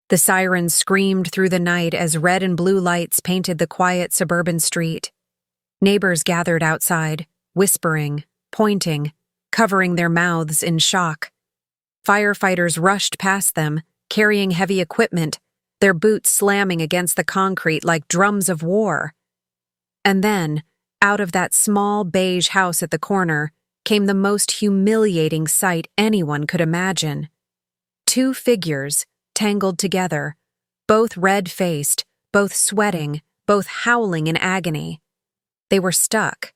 The sirens screamed through the night as red and blue lights painted the quiet suburban street. Neighbors gathered outside, whispering, pointing, covering their mouths in shock. Firefighters rushed past them, carrying heavy equipment, their boots slamming against the concrete like drums of war. And then, out of that small beige house at the corner, came the most humiliating sight anyone could imagine. Two figures, tangled together, both red-faced, both sweating, both howling in agony. They were stuck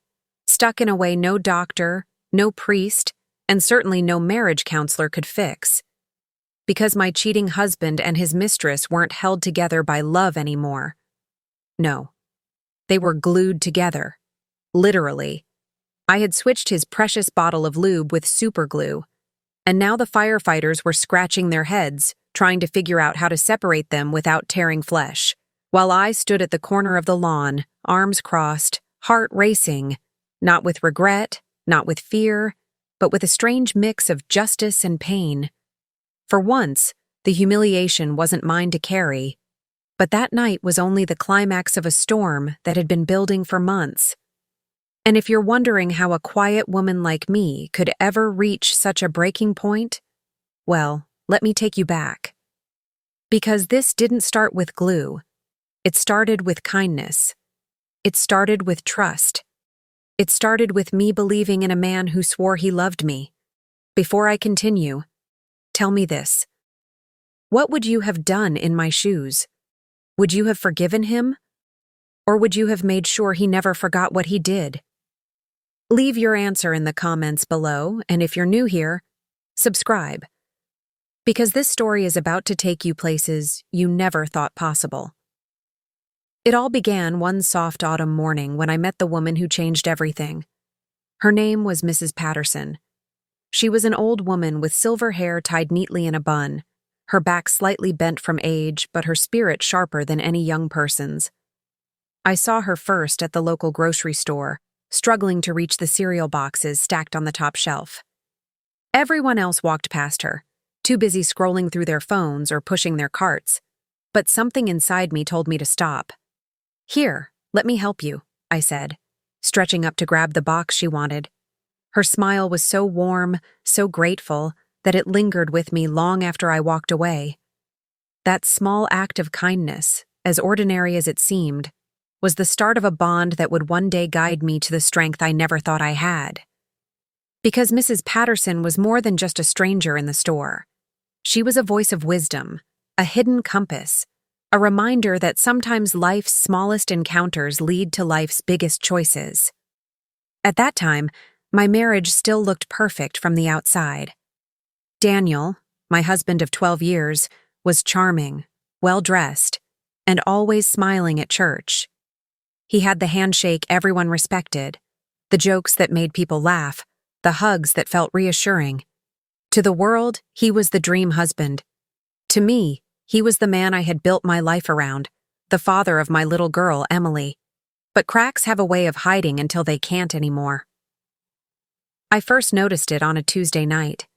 in a way no doctor, no priest, and certainly no marriage counselor could fix. Because my cheating husband and his mistress weren't held together by love anymore. No, they were glued together. Literally. I had switched his precious bottle of lube with super glue, and now the firefighters were scratching their heads, trying to figure out how to separate them without tearing flesh, while I stood at the corner of the lawn, arms crossed, heart racing, not with regret, not with fear, but with a strange mix of justice and pain. For once, the humiliation wasn't mine to carry, but that night was only the climax of a storm that had been building for months. And if you're wondering how a quiet woman like me could ever reach such a breaking point, well, let me take you back. Because this didn't start with glue. It started with kindness. It started with trust. It started with me believing in a man who swore he loved me. Before I continue, tell me this. What would you have done in my shoes? Would you have forgiven him? Or would you have made sure he never forgot what he did? Leave your answer in the comments below, and if you're new here, subscribe. Because this story is about to take you places you never thought possible. It all began one soft autumn morning when I met the woman who changed everything. Her name was Mrs. Patterson. She was an old woman with silver hair tied neatly in a bun, her back slightly bent from age, but her spirit sharper than any young person's. I saw her first at the local grocery store, struggling to reach the cereal boxes stacked on the top shelf. Everyone else walked past her, too busy scrolling through their phones or pushing their carts, but something inside me told me to stop. "Here, let me help you," I said, stretching up to grab the box she wanted. Her smile was so warm, so grateful, that it lingered with me long after I walked away. That small act of kindness, as ordinary as it seemed, was the start of a bond that would one day guide me to the strength I never thought I had. Because Mrs. Patterson was more than just a stranger in the store. She was a voice of wisdom, a hidden compass, a reminder that sometimes life's smallest encounters lead to life's biggest choices. At that time, my marriage still looked perfect from the outside. Daniel, my husband of 12 years, was charming, well-dressed, and always smiling at church. He had the handshake everyone respected, the jokes that made people laugh, the hugs that felt reassuring. To the world, he was the dream husband. To me, he was the man I had built my life around, the father of my little girl, Emily. But cracks have a way of hiding until they can't anymore. I first noticed it on a Tuesday night.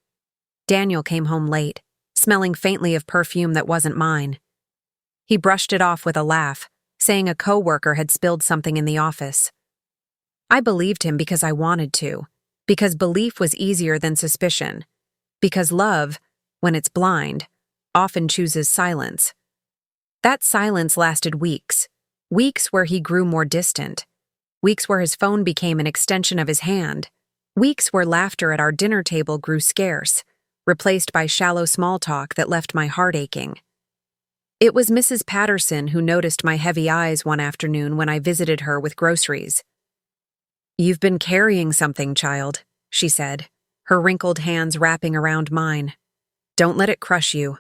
Daniel came home late, smelling faintly of perfume that wasn't mine. He brushed it off with a laugh, saying a coworker had spilled something in the office. I believed him because I wanted to, because belief was easier than suspicion, because love, when it's blind, often chooses silence. That silence lasted weeks, weeks where he grew more distant, weeks where his phone became an extension of his hand, weeks where laughter at our dinner table grew scarce, replaced by shallow small talk that left my heart aching. It was Mrs. Patterson who noticed my heavy eyes one afternoon when I visited her with groceries. "You've been carrying something, child," she said, her wrinkled hands wrapping around mine. "Don't let it crush you.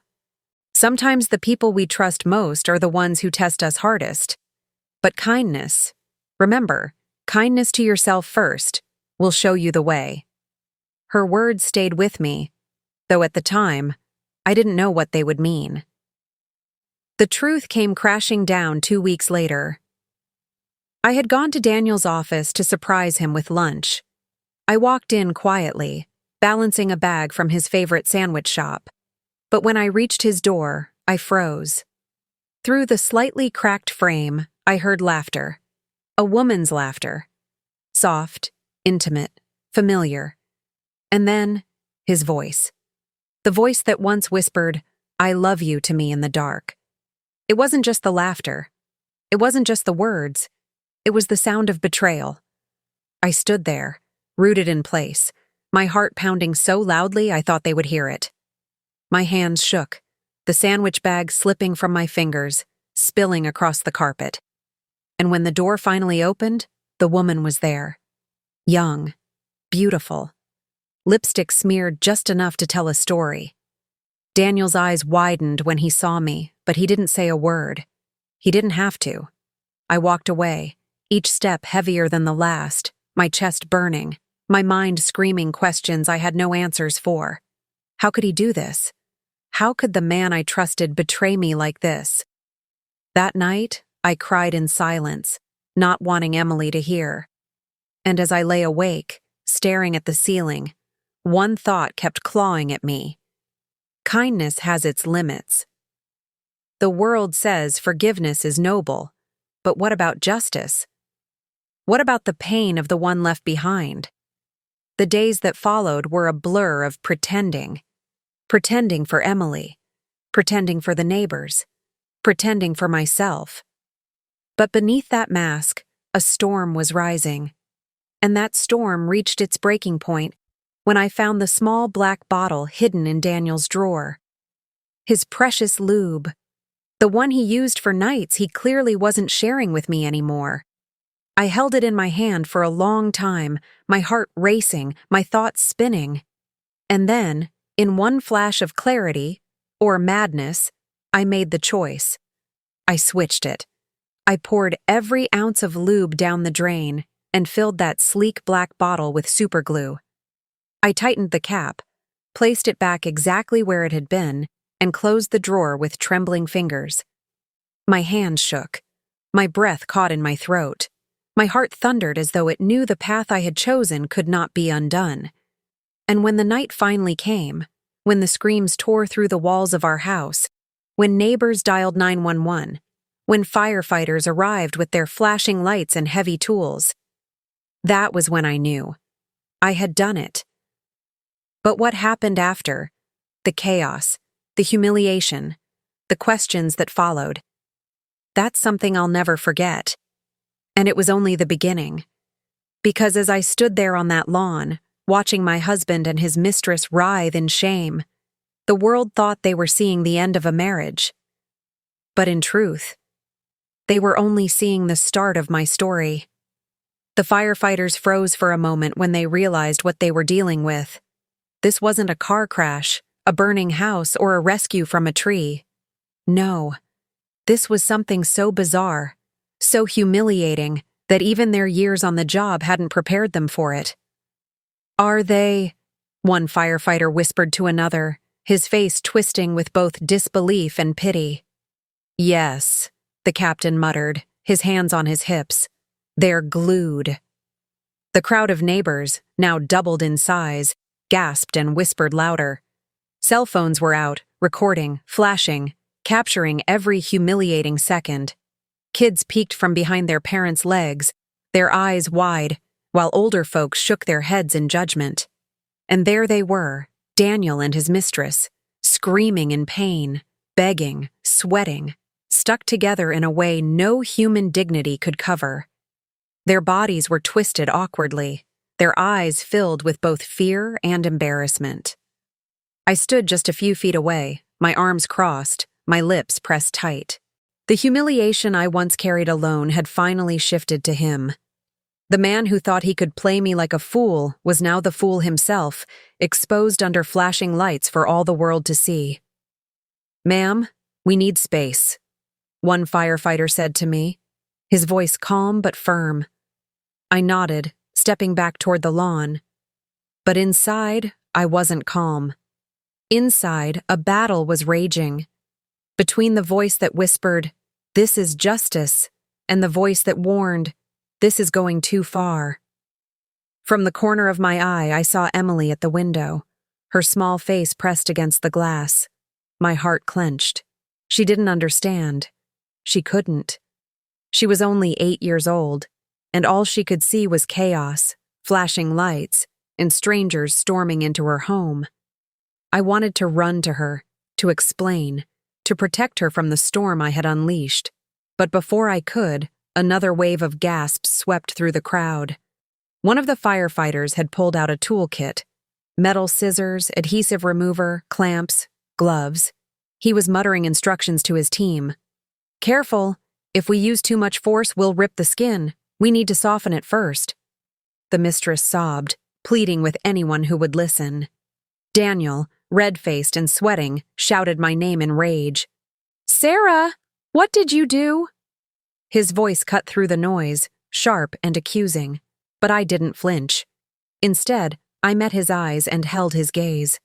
Sometimes the people we trust most are the ones who test us hardest. But kindness, remember, kindness to yourself first, will show you the way." Her words stayed with me, though at the time, I didn't know what they would mean. The truth came crashing down 2 weeks later. I had gone to Daniel's office to surprise him with lunch. I walked in quietly, balancing a bag from his favorite sandwich shop. But when I reached his door, I froze. Through the slightly cracked frame, I heard laughter. A woman's laughter. Soft, intimate, familiar. And then, his voice. The voice that once whispered, "I love you" to me in the dark. It wasn't just the laughter. It wasn't just the words. It was the sound of betrayal. I stood there, rooted in place, my heart pounding so loudly I thought they would hear it. My hands shook, the sandwich bag slipping from my fingers, spilling across the carpet. And when the door finally opened, the woman was there. Young, beautiful. Lipstick smeared just enough to tell a story. Daniel's eyes widened when he saw me, but he didn't say a word. He didn't have to. I walked away, each step heavier than the last, my chest burning, my mind screaming questions I had no answers for. How could he do this? How could the man I trusted betray me like this? That night, I cried in silence, not wanting Emily to hear. And as I lay awake, staring at the ceiling, one thought kept clawing at me. Kindness has its limits. The world says forgiveness is noble, but what about justice? What about the pain of the one left behind? The days that followed were a blur of pretending. Pretending for Emily, pretending for the neighbors, pretending for myself. But beneath that mask, a storm was rising. And that storm reached its breaking point when I found the small black bottle hidden in Daniel's drawer. His precious lube. The one he used for nights he clearly wasn't sharing with me anymore. I held it in my hand for a long time, my heart racing, my thoughts spinning. And then, in one flash of clarity, or madness, I made the choice. I switched it. I poured every ounce of lube down the drain and filled that sleek black bottle with superglue. I tightened the cap, placed it back exactly where it had been, and closed the drawer with trembling fingers. My hands shook. My breath caught in my throat. My heart thundered as though it knew the path I had chosen could not be undone. And when the night finally came, when the screams tore through the walls of our house, when neighbors dialed 911, when firefighters arrived with their flashing lights and heavy tools, that was when I knew. I had done it. But what happened after? The chaos, the humiliation, the questions that followed. That's something I'll never forget. And it was only the beginning. Because as I stood there on that lawn, watching my husband and his mistress writhe in shame, the world thought they were seeing the end of a marriage. But in truth, they were only seeing the start of my story. The firefighters froze for a moment when they realized what they were dealing with. This wasn't a car crash, a burning house, or a rescue from a tree. No, this was something so bizarre, so humiliating, that even their years on the job hadn't prepared them for it. "Are they?" one firefighter whispered to another, his face twisting with both disbelief and pity. "Yes," the captain muttered, his hands on his hips. "They're glued." The crowd of neighbors, now doubled in size, gasped and whispered louder. Cell phones were out, recording, flashing, capturing every humiliating second. Kids peeked from behind their parents' legs, their eyes wide, while older folks shook their heads in judgment. And there they were, Daniel and his mistress, screaming in pain, begging, sweating, stuck together in a way no human dignity could cover. Their bodies were twisted awkwardly, their eyes filled with both fear and embarrassment. I stood just a few feet away, my arms crossed, my lips pressed tight. The humiliation I once carried alone had finally shifted to him. The man who thought he could play me like a fool was now the fool himself, exposed under flashing lights for all the world to see. "Ma'am, we need space," one firefighter said to me, his voice calm but firm. I nodded, stepping back toward the lawn. But inside, I wasn't calm. Inside, a battle was raging. Between the voice that whispered, "This is justice," and the voice that warned, "This is going too far." From the corner of my eye, I saw Emily at the window, her small face pressed against the glass. My heart clenched. She didn't understand. She couldn't. She was only 8 years old, and all she could see was chaos, flashing lights, and strangers storming into her home. I wanted to run to her, to explain, to protect her from the storm I had unleashed. But before I could, another wave of gasps swept through the crowd. One of the firefighters had pulled out a toolkit: metal scissors, adhesive remover, clamps, gloves. He was muttering instructions to his team. "Careful! If we use too much force, we'll rip the skin. We need to soften it first." The mistress sobbed, pleading with anyone who would listen. Daniel, red-faced and sweating, shouted my name in rage. "Sarah! What did you do?" His voice cut through the noise, sharp and accusing, but I didn't flinch. Instead, I met his eyes and held his gaze.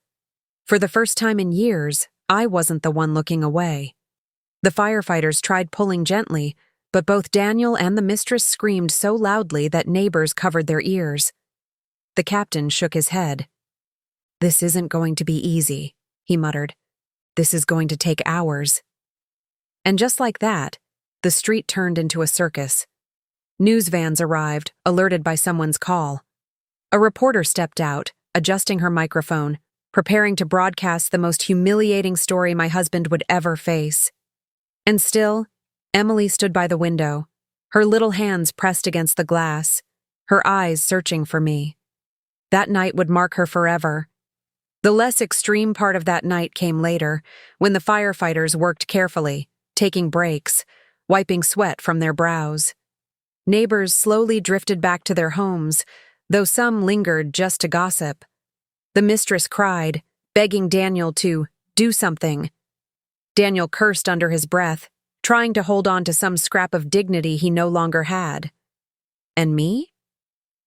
For the first time in years, I wasn't the one looking away. The firefighters tried pulling gently, but both Daniel and the mistress screamed so loudly that neighbors covered their ears. The captain shook his head. "This isn't going to be easy," he muttered. "This is going to take hours." And just like that, the street turned into a circus. News vans arrived, alerted by someone's call. A reporter stepped out, adjusting her microphone, preparing to broadcast the most humiliating story my husband would ever face. And still, Emily stood by the window, her little hands pressed against the glass, her eyes searching for me. That night would mark her forever. The less extreme part of that night came later, when the firefighters worked carefully, taking breaks, wiping sweat from their brows. Neighbors slowly drifted back to their homes, though some lingered just to gossip. The mistress cried, begging Daniel to do something. Daniel cursed under his breath, trying to hold on to some scrap of dignity he no longer had. And me?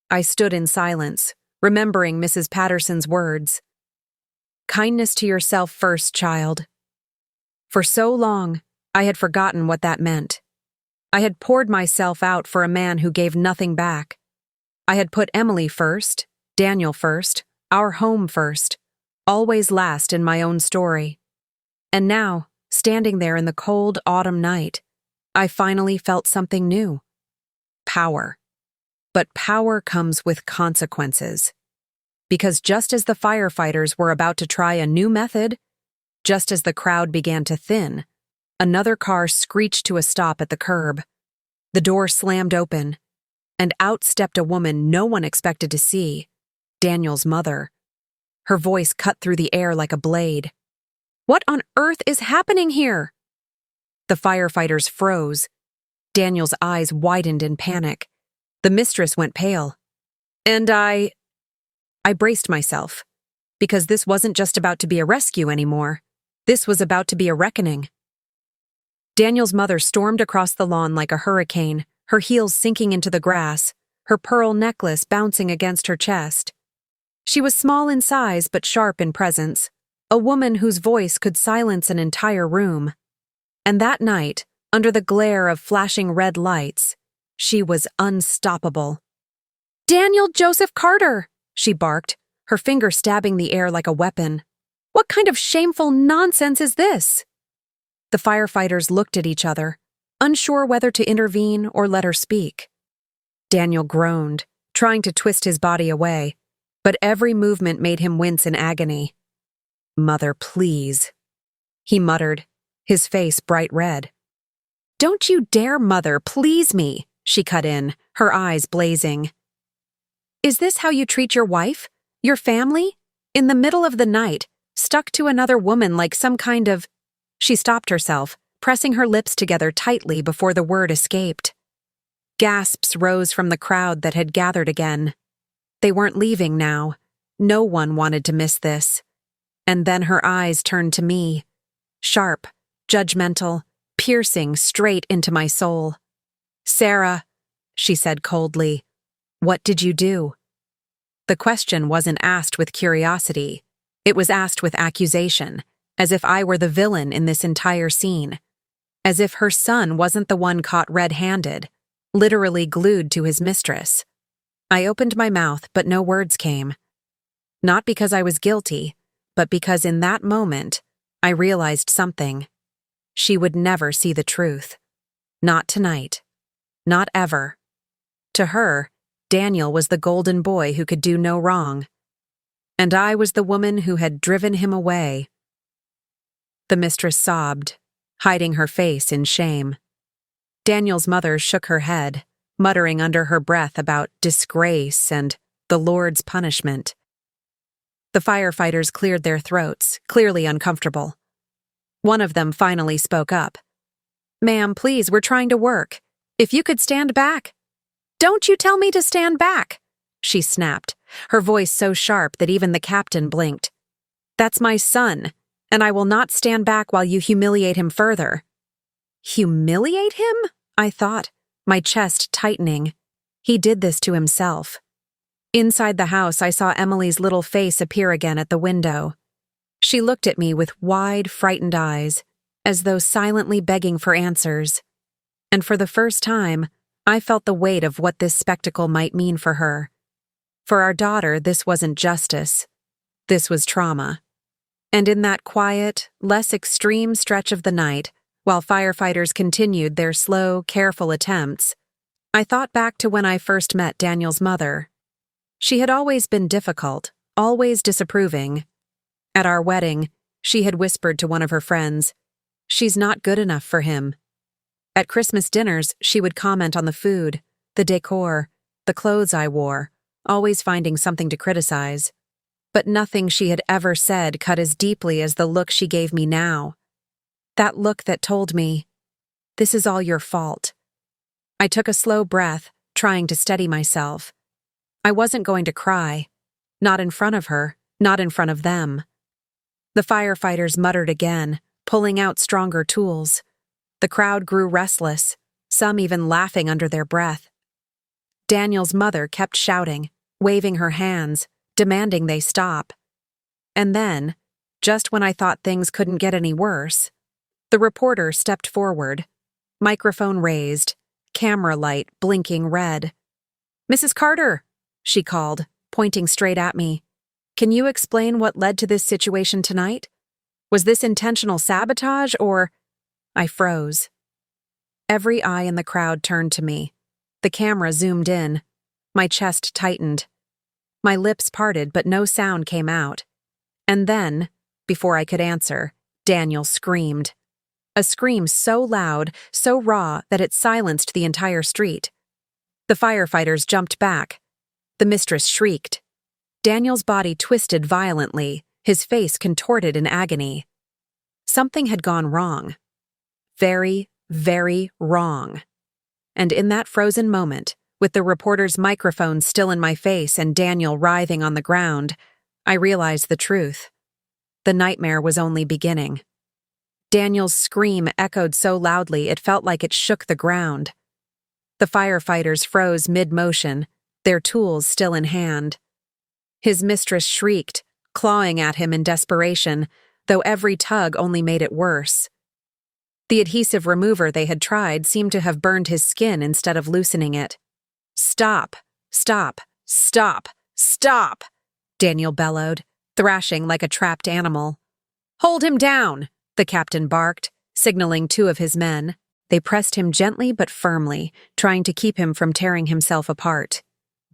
I stood in silence, remembering Mrs. Patterson's words. "Kindness to yourself first, child." For so long, I had forgotten what that meant. I had poured myself out for a man who gave nothing back. I had put Emily first, Daniel first, our home first, always last in my own story. And now, standing there in the cold autumn night, I finally felt something new. Power. But power comes with consequences. Because just as the firefighters were about to try a new method, just as the crowd began to thin, another car screeched to a stop at the curb. The door slammed open, and out stepped a woman no one expected to see, Daniel's mother. Her voice cut through the air like a blade. "What on earth is happening here?" The firefighters froze. Daniel's eyes widened in panic. The mistress went pale. And I braced myself, because this wasn't just about to be a rescue anymore. This was about to be a reckoning. Daniel's mother stormed across the lawn like a hurricane, her heels sinking into the grass, her pearl necklace bouncing against her chest. She was small in size but sharp in presence, a woman whose voice could silence an entire room. And that night, under the glare of flashing red lights, she was unstoppable. "Daniel Joseph Carter!" she barked, her finger stabbing the air like a weapon. "What kind of shameful nonsense is this?" The firefighters looked at each other, unsure whether to intervene or let her speak. Daniel groaned, trying to twist his body away, but every movement made him wince in agony. "Mother, please," he muttered, his face bright red. "Don't you dare, Mother, please me," she cut in, her eyes blazing. "Is this how you treat your wife? Your family? In the middle of the night, stuck to another woman like some kind of—" She stopped herself, pressing her lips together tightly before the word escaped. Gasps rose from the crowd that had gathered again. They weren't leaving now. No one wanted to miss this. And then her eyes turned to me. Sharp, judgmental, piercing straight into my soul. "Sarah," she said coldly, "what did you do?" The question wasn't asked with curiosity. It was asked with accusation, as if I were the villain in this entire scene. As if her son wasn't the one caught red-handed, literally glued to his mistress. I opened my mouth, but no words came. Not because I was guilty, but because in that moment, I realized something. She would never see the truth. Not tonight. Not ever. To her, Daniel was the golden boy who could do no wrong. And I was the woman who had driven him away. The mistress sobbed, hiding her face in shame. Daniel's mother shook her head, muttering under her breath about disgrace and the Lord's punishment. The firefighters cleared their throats, clearly uncomfortable. One of them finally spoke up. "Ma'am, please, we're trying to work. If you could stand back." "Don't you tell me to stand back," she snapped, her voice so sharp that even the captain blinked. "That's my son, and I will not stand back while you humiliate him further." Humiliate him? I thought, my chest tightening. He did this to himself. Inside the house, I saw Emily's little face appear again at the window. She looked at me with wide, frightened eyes, as though silently begging for answers. And for the first time, I felt the weight of what this spectacle might mean for her. For our daughter, this wasn't justice. This was trauma. And in that quiet, less extreme stretch of the night, while firefighters continued their slow, careful attempts, I thought back to when I first met Daniel's mother. She had always been difficult, always disapproving. At our wedding, she had whispered to one of her friends, "She's not good enough for him." At Christmas dinners, she would comment on the food, the decor, the clothes I wore, always finding something to criticize. But nothing she had ever said cut as deeply as the look she gave me now. That look that told me, "This is all your fault." I took a slow breath, trying to steady myself. I wasn't going to cry. Not in front of her, not in front of them. The firefighters muttered again, pulling out stronger tools. The crowd grew restless, some even laughing under their breath. Daniel's mother kept shouting, waving her hands, demanding they stop. And then, just when I thought things couldn't get any worse, the reporter stepped forward, microphone raised, camera light blinking red. "Mrs. Carter," she called, pointing straight at me. "Can you explain what led to this situation tonight? Was this intentional sabotage or—" I froze. Every eye in the crowd turned to me. The camera zoomed in. My chest tightened. My lips parted, but no sound came out. And then, before I could answer, Daniel screamed. A scream so loud, so raw, that it silenced the entire street. The firefighters jumped back. The mistress shrieked. Daniel's body twisted violently, his face contorted in agony. Something had gone wrong. Very, very wrong. And in that frozen moment, with the reporter's microphone still in my face and Daniel writhing on the ground, I realized the truth. The nightmare was only beginning. Daniel's scream echoed so loudly it felt like it shook the ground. The firefighters froze mid-motion, their tools still in hand. His mistress shrieked, clawing at him in desperation, though every tug only made it worse. The adhesive remover they had tried seemed to have burned his skin instead of loosening it. "Stop! Stop! Stop! Stop!" Daniel bellowed, thrashing like a trapped animal. "Hold him down!" the captain barked, signaling two of his men. They pressed him gently but firmly, trying to keep him from tearing himself apart.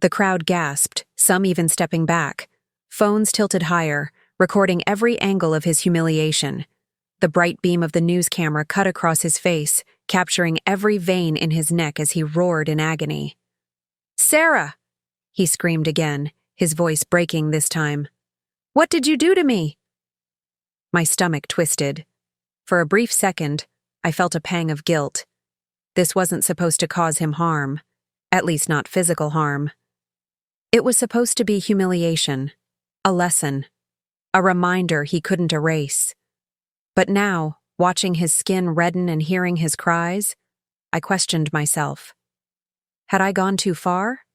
The crowd gasped, some even stepping back. Phones tilted higher, recording every angle of his humiliation. The bright beam of the news camera cut across his face, capturing every vein in his neck as he roared in agony. "Sarah!" he screamed again, his voice breaking this time. "What did you do to me?" My stomach twisted. For a brief second, I felt a pang of guilt. This wasn't supposed to cause him harm, at least not physical harm. It was supposed to be humiliation, a lesson, a reminder he couldn't erase. But now, watching his skin redden and hearing his cries, I questioned myself. Had I gone too far?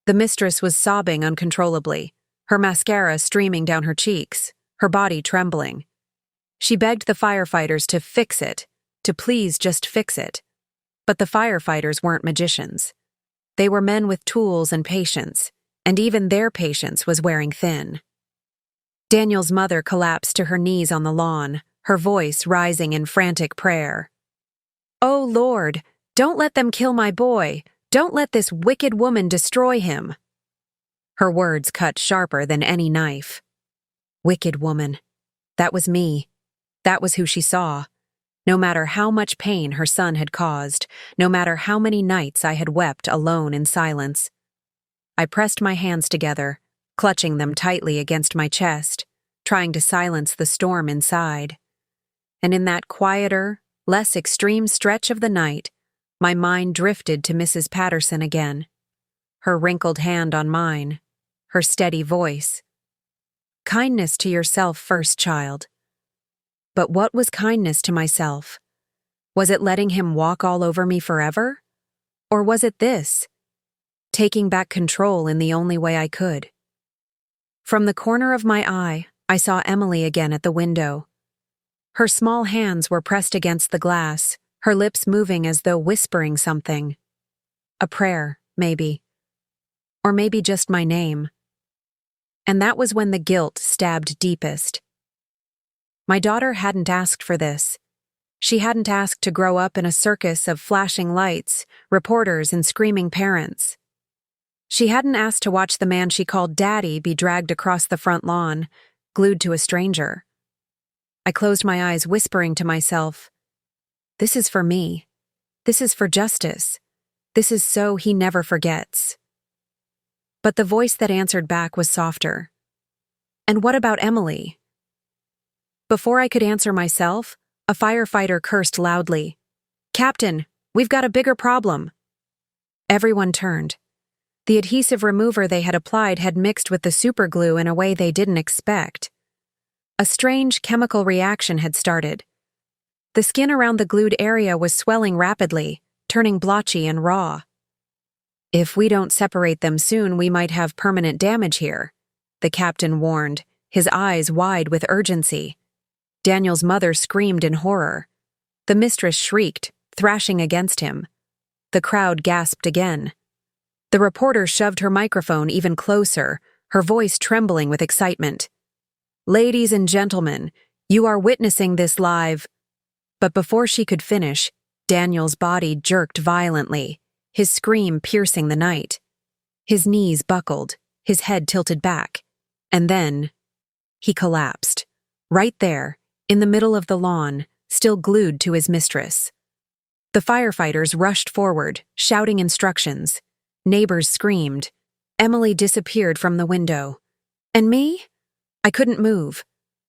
The mistress was sobbing uncontrollably, her mascara streaming down her cheeks, her body trembling. She begged the firefighters to fix it, to please just fix it. But the firefighters weren't magicians. They were men with tools and patience, and even their patience was wearing thin. Daniel's mother collapsed to her knees on the lawn, her voice rising in frantic prayer. "Oh Lord, don't let them kill my boy. Don't let this wicked woman destroy him." Her words cut sharper than any knife. Wicked woman. That was me. That was who she saw. No matter how much pain her son had caused, no matter how many nights I had wept alone in silence. I pressed my hands together, clutching them tightly against my chest, trying to silence the storm inside. And in that quieter, less extreme stretch of the night, my mind drifted to Mrs. Patterson again. Her wrinkled hand on mine, her steady voice. "Kindness to yourself first, child." But what was kindness to myself? Was it letting him walk all over me forever? Or was it this? Taking back control in the only way I could. From the corner of my eye, I saw Emily again at the window. Her small hands were pressed against the glass, her lips moving as though whispering something. A prayer, maybe. Or maybe just my name. And that was when the guilt stabbed deepest. My daughter hadn't asked for this. She hadn't asked to grow up in a circus of flashing lights, reporters, and screaming parents. She hadn't asked to watch the man she called Daddy be dragged across the front lawn, glued to a stranger. I closed my eyes, whispering to myself, "This is for me. This is for justice. This is so he never forgets." But the voice that answered back was softer. "And what about Emily?" Before I could answer myself, a firefighter cursed loudly. "Captain, we've got a bigger problem." Everyone turned. The adhesive remover they had applied had mixed with the superglue in a way they didn't expect. A strange chemical reaction had started. The skin around the glued area was swelling rapidly, turning blotchy and raw. "If we don't separate them soon, we might have permanent damage here," the captain warned, his eyes wide with urgency. Daniel's mother screamed in horror. The mistress shrieked, thrashing against him. The crowd gasped again. The reporter shoved her microphone even closer, her voice trembling with excitement. "Ladies and gentlemen, you are witnessing this live." But before she could finish, Daniel's body jerked violently, his scream piercing the night. His knees buckled, his head tilted back. And then, he collapsed. Right there, in the middle of the lawn, still glued to his mistress. The firefighters rushed forward, shouting instructions. Neighbors screamed. Emily disappeared from the window. And me? I couldn't move.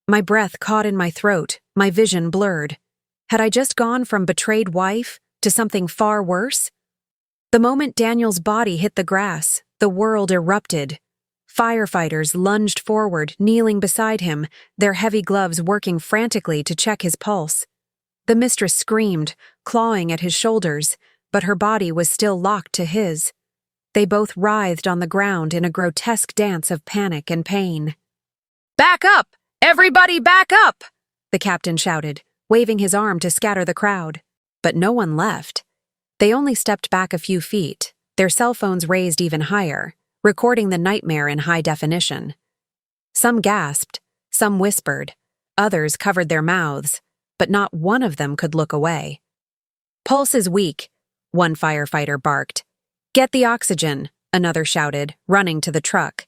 My breath caught in my throat, my vision blurred. Had I just gone from betrayed wife to something far worse? The moment Daniel's body hit the grass, the world erupted. Firefighters lunged forward, kneeling beside him, their heavy gloves working frantically to check his pulse. The mistress screamed, clawing at his shoulders, but her body was still locked to his. They both writhed on the ground in a grotesque dance of panic and pain. "Back up! Everybody back up!" the captain shouted, waving his arm to scatter the crowd. But no one left. They only stepped back a few feet, their cell phones raised even higher, recording the nightmare in high definition. Some gasped, some whispered, others covered their mouths, but not one of them could look away. "Pulse is weak," one firefighter barked. "Get the oxygen," another shouted, running to the truck.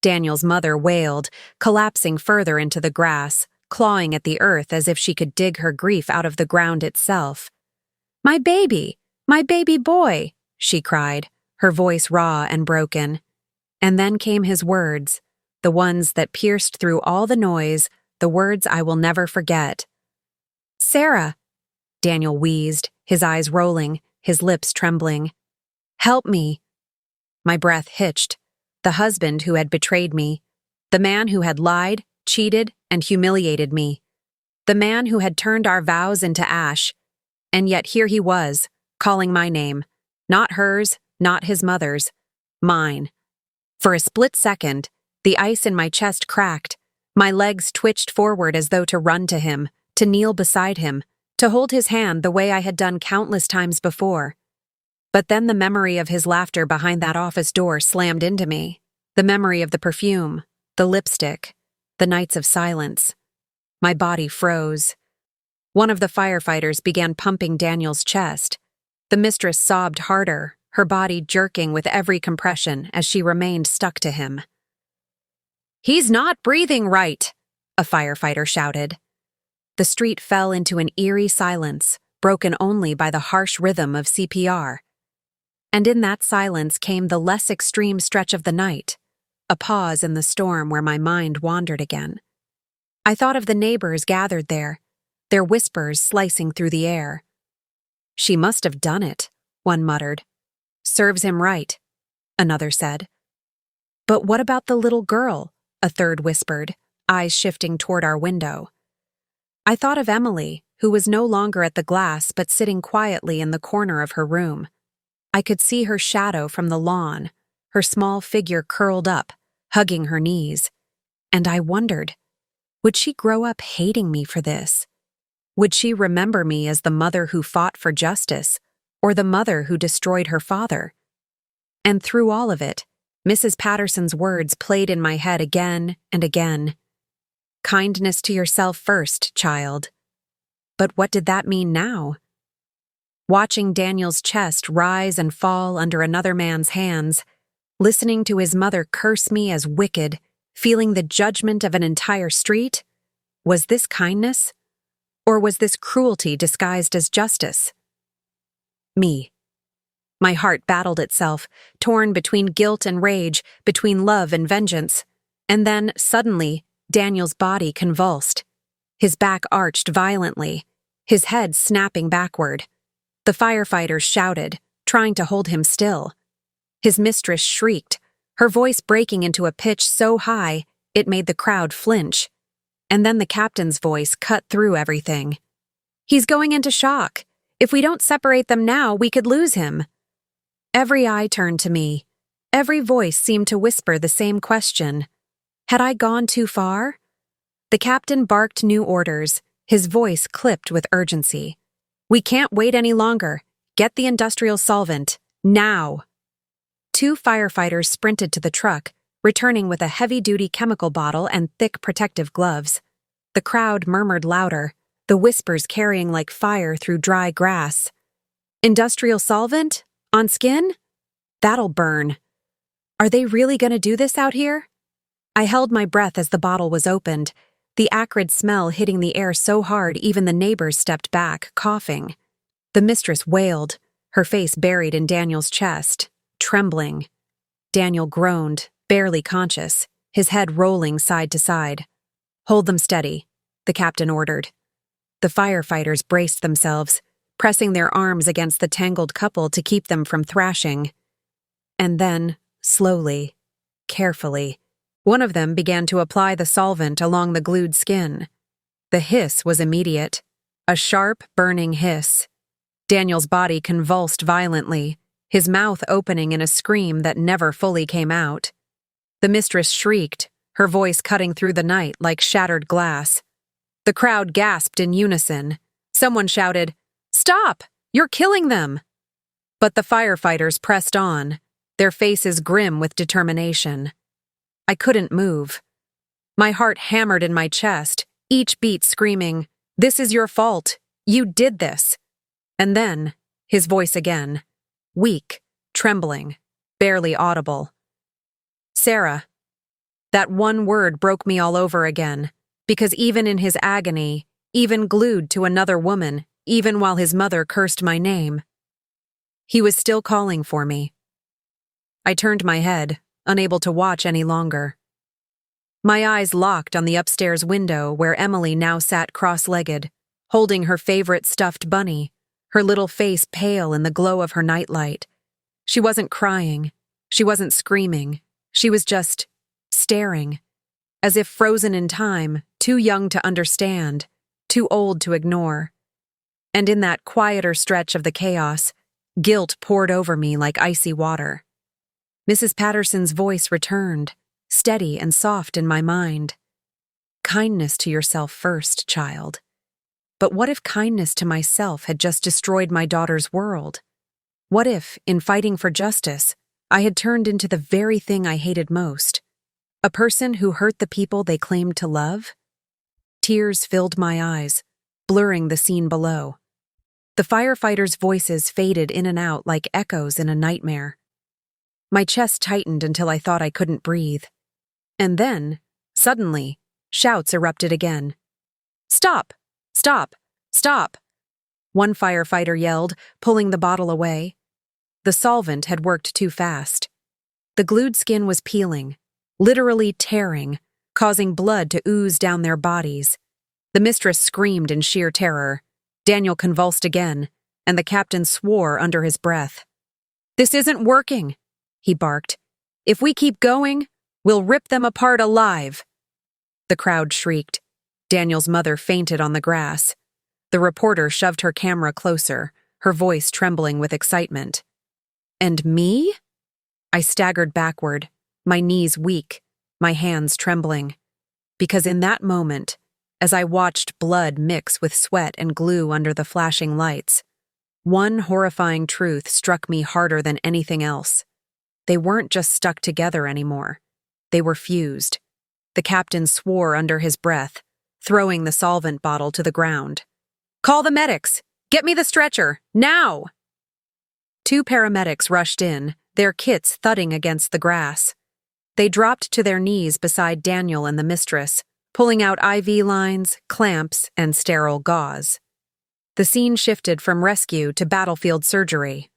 Daniel's mother wailed, collapsing further into the grass, clawing at the earth as if she could dig her grief out of the ground itself. My baby boy," she cried, her voice raw and broken. And then came his words, the ones that pierced through all the noise, the words I will never forget. "Sarah," Daniel wheezed, his eyes rolling, his lips trembling. "Help me." My breath hitched. The husband who had betrayed me. The man who had lied, cheated, and humiliated me. The man who had turned our vows into ash. And yet here he was, calling my name. Not hers, not his mother's. Mine. For a split second, the ice in my chest cracked. My legs twitched forward as though to run to him, to kneel beside him, to hold his hand the way I had done countless times before. But then the memory of his laughter behind that office door slammed into me. The memory of the perfume, the lipstick, the nights of silence. My body froze. One of the firefighters began pumping Daniel's chest. The mistress sobbed harder, her body jerking with every compression as she remained stuck to him. "He's not breathing right," a firefighter shouted. The street fell into an eerie silence, broken only by the harsh rhythm of CPR. And in that silence came the less extreme stretch of the night, a pause in the storm where my mind wandered again. I thought of the neighbors gathered there, their whispers slicing through the air. "She must have done it," one muttered. "Serves him right," another said. "But what about the little girl?" a third whispered, eyes shifting toward our window. I thought of Emily, who was no longer at the glass but sitting quietly in the corner of her room. I could see her shadow from the lawn, her small figure curled up, hugging her knees. And I wondered, would she grow up hating me for this? Would she remember me as the mother who fought for justice, or the mother who destroyed her father? And through all of it, Mrs. Patterson's words played in my head again and again. "Kindness to yourself first, child." But what did that mean now? Watching Daniel's chest rise and fall under another man's hands, listening to his mother curse me as wicked, feeling the judgment of an entire street, was this kindness? Or was this cruelty disguised as justice? Me. My heart battled itself, torn between guilt and rage, between love and vengeance. And then, suddenly, Daniel's body convulsed. His back arched violently, his head snapping backward. The firefighters shouted, trying to hold him still. His mistress shrieked, her voice breaking into a pitch so high it made the crowd flinch. And then the captain's voice cut through everything. "He's going into shock. If we don't separate them now, we could lose him." Every eye turned to me. Every voice seemed to whisper the same question. Had I gone too far? The captain barked new orders, his voice clipped with urgency. "We can't wait any longer. Get the industrial solvent, now." Two firefighters sprinted to the truck, returning with a heavy-duty chemical bottle and thick protective gloves. The crowd murmured louder, the whispers carrying like fire through dry grass. "Industrial solvent? On skin? That'll burn. Are they really going to do this out here?" I held my breath as the bottle was opened, the acrid smell hitting the air so hard even the neighbors stepped back, coughing. The mistress wailed, her face buried in Daniel's chest, trembling. Daniel groaned, barely conscious, his head rolling side to side. "Hold them steady," the captain ordered. The firefighters braced themselves, pressing their arms against the tangled couple to keep them from thrashing. And then, slowly, carefully, one of them began to apply the solvent along the glued skin. The hiss was immediate, a sharp, burning hiss. Daniel's body convulsed violently, his mouth opening in a scream that never fully came out. The mistress shrieked, her voice cutting through the night like shattered glass. The crowd gasped in unison. Someone shouted, "Stop! You're killing them!" But the firefighters pressed on, their faces grim with determination. I couldn't move. My heart hammered in my chest, each beat screaming, "This is your fault! You did this!" And then, his voice again, weak, trembling, barely audible. "Sarah." That one word broke me all over again, because even in his agony, even glued to another woman, even while his mother cursed my name, he was still calling for me. I turned my head, unable to watch any longer. My eyes locked on the upstairs window where Emily now sat cross-legged, holding her favorite stuffed bunny, her little face pale in the glow of her nightlight. She wasn't crying, she wasn't screaming, she was just staring, as if frozen in time, too young to understand, too old to ignore. And in that quieter stretch of the chaos, guilt poured over me like icy water. Mrs. Patterson's voice returned, steady and soft in my mind. "Kindness to yourself first, child." But what if kindness to myself had just destroyed my daughter's world? What if, in fighting for justice, I had turned into the very thing I hated most? A person who hurt the people they claimed to love? Tears filled my eyes, blurring the scene below. The firefighters' voices faded in and out like echoes in a nightmare. My chest tightened until I thought I couldn't breathe. And then, suddenly, shouts erupted again. "Stop! Stop! Stop!" One firefighter yelled, pulling the bottle away. The solvent had worked too fast. The glued skin was peeling, literally tearing, causing blood to ooze down their bodies. The mistress screamed in sheer terror. Daniel convulsed again, and the captain swore under his breath. "This isn't working," he barked. "If we keep going, we'll rip them apart alive." The crowd shrieked. Daniel's mother fainted on the grass. The reporter shoved her camera closer, her voice trembling with excitement. "And me?" I staggered backward, my knees weak, my hands trembling. Because in that moment, as I watched blood mix with sweat and glue under the flashing lights, one horrifying truth struck me harder than anything else. They weren't just stuck together anymore. They were fused. The captain swore under his breath, throwing the solvent bottle to the ground. "Call the medics! Get me the stretcher! Now!" 2 paramedics rushed in, their kits thudding against the grass. They dropped to their knees beside Daniel and the mistress, pulling out IV lines, clamps, and sterile gauze. The scene shifted from rescue to battlefield surgery.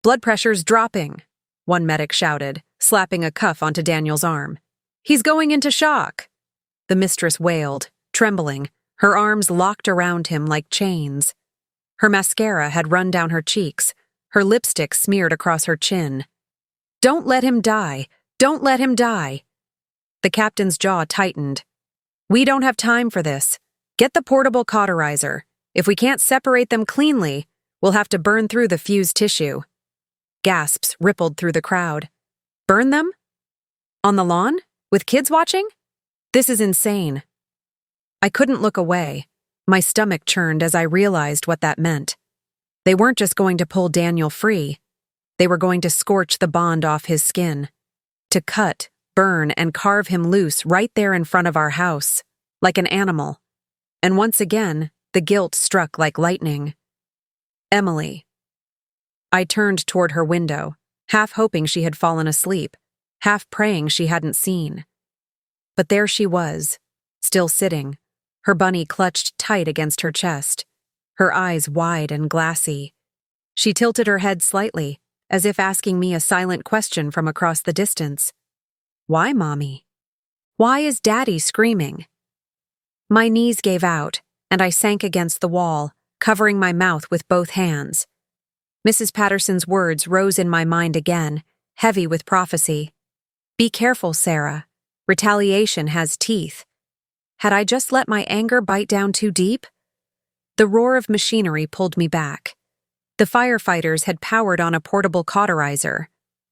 "Blood pressure's dropping," one medic shouted, slapping a cuff onto Daniel's arm. "He's going into shock." The mistress wailed, trembling, her arms locked around him like chains. Her mascara had run down her cheeks, her lipstick smeared across her chin. "Don't let him die! Don't let him die!" The captain's jaw tightened. "We don't have time for this. Get the portable cauterizer. If we can't separate them cleanly, we'll have to burn through the fused tissue." Gasps rippled through the crowd. "Burn them? On the lawn? With kids watching? This is insane." I couldn't look away. My stomach churned as I realized what that meant. They weren't just going to pull Daniel free. They were going to scorch the bond off his skin. To cut, burn, and carve him loose right there in front of our house, like an animal. And once again, the guilt struck like lightning. Emily. I turned toward her window, half hoping she had fallen asleep, half praying she hadn't seen. But there she was, still sitting, her bunny clutched tight against her chest, her eyes wide and glassy. She tilted her head slightly, as if asking me a silent question from across the distance. "Why, Mommy? Why is Daddy screaming?" My knees gave out, and I sank against the wall, covering my mouth with both hands. Mrs. Patterson's words rose in my mind again, heavy with prophecy. "Be careful, Sarah. Retaliation has teeth." Had I just let my anger bite down too deep? The roar of machinery pulled me back. The firefighters had powered on a portable cauterizer,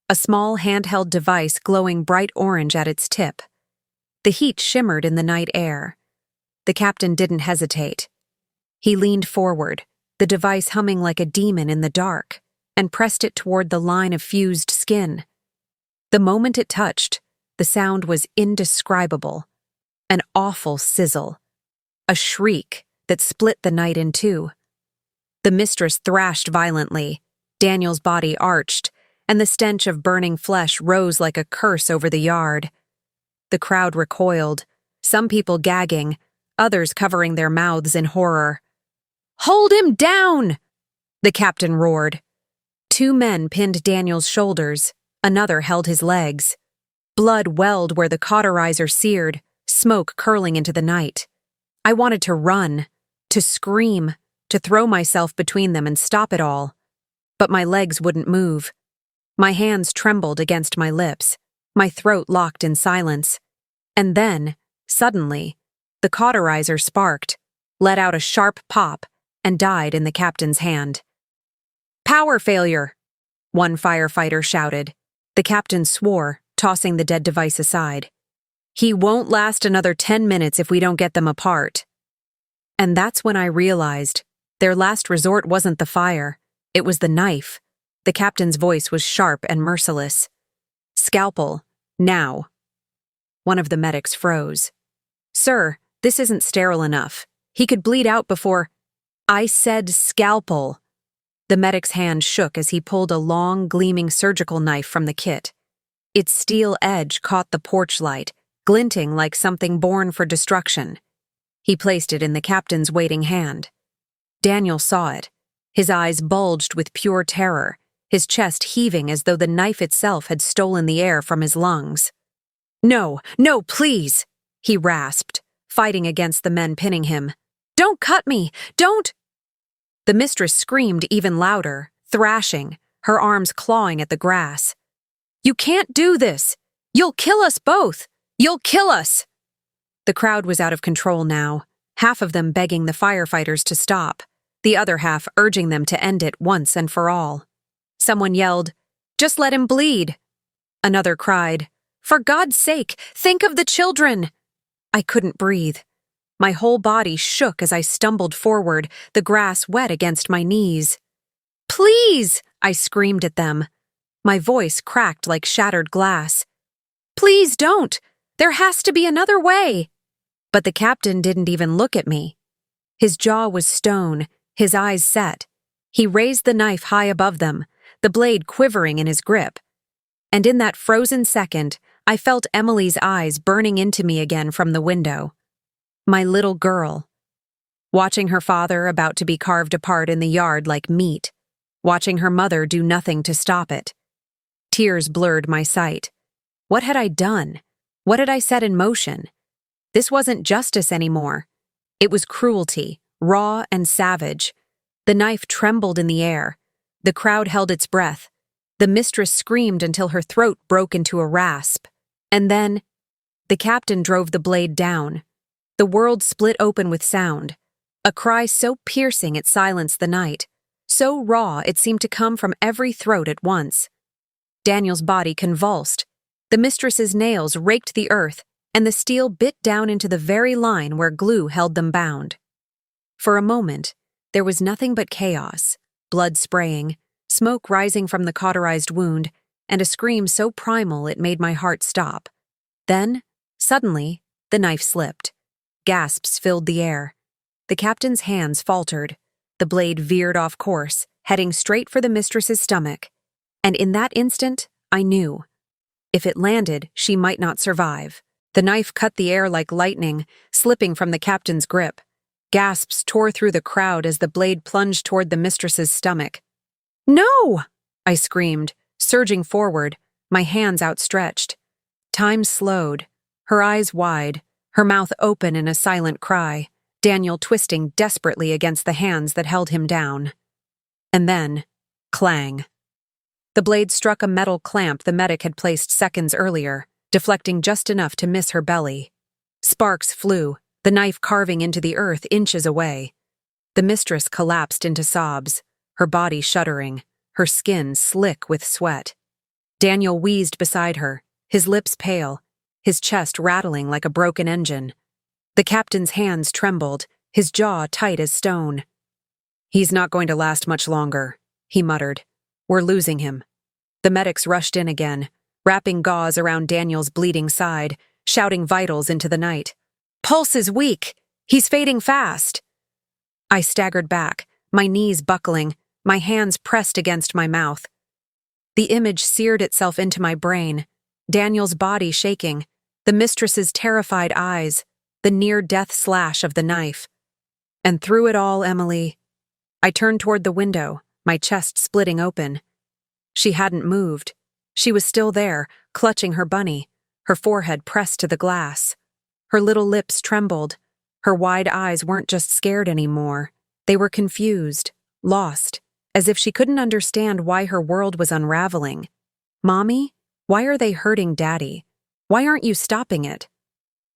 a small handheld device glowing bright orange at its tip. The heat shimmered in the night air. The captain didn't hesitate. He leaned forward, the device humming like a demon in the dark, and pressed it toward the line of fused skin. The moment it touched, the sound was indescribable. An awful sizzle. A shriek that split the night in two. The mistress thrashed violently, Daniel's body arched, and the stench of burning flesh rose like a curse over the yard. The crowd recoiled, some people gagging, others covering their mouths in horror. "Hold him down!" the captain roared. 2 men pinned Daniel's shoulders, another held his legs. Blood welled where the cauterizer seared, smoke curling into the night. I wanted to run, to scream, to throw myself between them and stop it all. But my legs wouldn't move. My hands trembled against my lips, my throat locked in silence. And then, suddenly, the cauterizer sparked, let out a sharp pop, and died in the captain's hand. "Power failure!" one firefighter shouted. The captain swore, tossing the dead device aside. "He won't last another 10 minutes if we don't get them apart." And that's when I realized their last resort wasn't the fire, it was the knife. The captain's voice was sharp and merciless. "Scalpel, now." One of the medics froze. "Sir, this isn't sterile enough. He could bleed out before— I said scalpel. The medic's hand shook as he pulled a long, gleaming surgical knife from the kit. Its steel edge caught the porch light, glinting like something born for destruction. He placed it in the captain's waiting hand. Daniel saw it. His eyes bulged with pure terror, his chest heaving as though the knife itself had stolen the air from his lungs. "No, no, please," he rasped, fighting against the men pinning him. "Don't cut me! Don't—" The mistress screamed even louder, thrashing, her arms clawing at the grass. "You can't do this! You'll kill us both! You'll kill us!" The crowd was out of control now, half of them begging the firefighters to stop, the other half urging them to end it once and for all. Someone yelled, "Just let him bleed." Another cried, "For God's sake, think of the children!" I couldn't breathe. My whole body shook as I stumbled forward, the grass wet against my knees. "Please!" I screamed at them. My voice cracked like shattered glass. "Please don't! There has to be another way!" But the captain didn't even look at me. His jaw was stone, his eyes set. He raised the knife high above them, the blade quivering in his grip. And in that frozen second, I felt Emily's eyes burning into me again from the window. My little girl. Watching her father about to be carved apart in the yard like meat. Watching her mother do nothing to stop it. Tears blurred my sight. What had I done? What had I set in motion? This wasn't justice anymore. It was cruelty, raw and savage. The knife trembled in the air. The crowd held its breath. The mistress screamed until her throat broke into a rasp. And then, the captain drove the blade down. The world split open with sound. A cry so piercing it silenced the night. So raw it seemed to come from every throat at once. Daniel's body convulsed. The mistress's nails raked the earth, and the steel bit down into the very line where glue held them bound. For a moment, there was nothing but chaos, blood spraying, smoke rising from the cauterized wound, and a scream so primal it made my heart stop. Then, suddenly, the knife slipped. Gasps filled the air. The captain's hands faltered. The blade veered off course, heading straight for the mistress's stomach. And in that instant, I knew. If it landed, she might not survive. The knife cut the air like lightning, slipping from the captain's grip. Gasps tore through the crowd as the blade plunged toward the mistress's stomach. "No!" I screamed, surging forward, my hands outstretched. Time slowed, her eyes wide, her mouth open in a silent cry, Daniel twisting desperately against the hands that held him down. And then, clang. The blade struck a metal clamp the medic had placed seconds earlier, deflecting just enough to miss her belly. Sparks flew, the knife carving into the earth inches away. The mistress collapsed into sobs, her body shuddering, her skin slick with sweat. Daniel wheezed beside her, his lips pale, his chest rattling like a broken engine. The captain's hands trembled, his jaw tight as stone. "He's not going to last much longer," he muttered. "We're losing him." The medics rushed in again, wrapping gauze around Daniel's bleeding side, shouting vitals into the night. "Pulse is weak! He's fading fast!" I staggered back, my knees buckling, my hands pressed against my mouth. The image seared itself into my brain, Daniel's body shaking, the mistress's terrified eyes, the near-death slash of the knife. And through it all, Emily, I turned toward the window, my chest splitting open. She hadn't moved. She was still there, clutching her bunny, her forehead pressed to the glass. Her little lips trembled. Her wide eyes weren't just scared anymore. They were confused, lost, as if she couldn't understand why her world was unraveling. "Mommy, why are they hurting Daddy? Why aren't you stopping it?"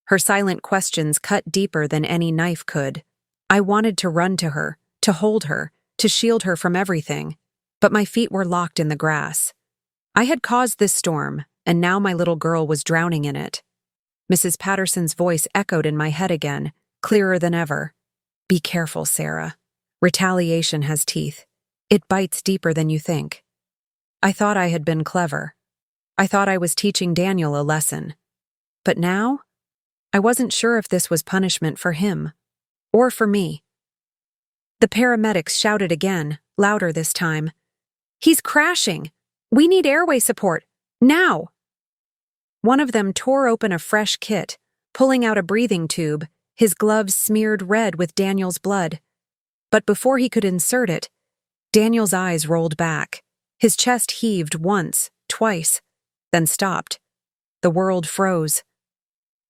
Her silent questions cut deeper than any knife could. I wanted to run to her, to hold her, to shield her from everything, but my feet were locked in the grass. I had caused this storm, and now my little girl was drowning in it. Mrs. Patterson's voice echoed in my head again, clearer than ever. "Be careful, Sarah. Retaliation has teeth. It bites deeper than you think." I thought I had been clever. I thought I was teaching Daniel a lesson. But now, I wasn't sure if this was punishment for him Or for me. The paramedics shouted again, louder this time. He's crashing! We need airway support! Now! One of them tore open a fresh kit, pulling out a breathing tube, his gloves smeared red with Daniel's blood. But before he could insert it, Daniel's eyes rolled back. His chest heaved once, twice, then stopped. The world froze.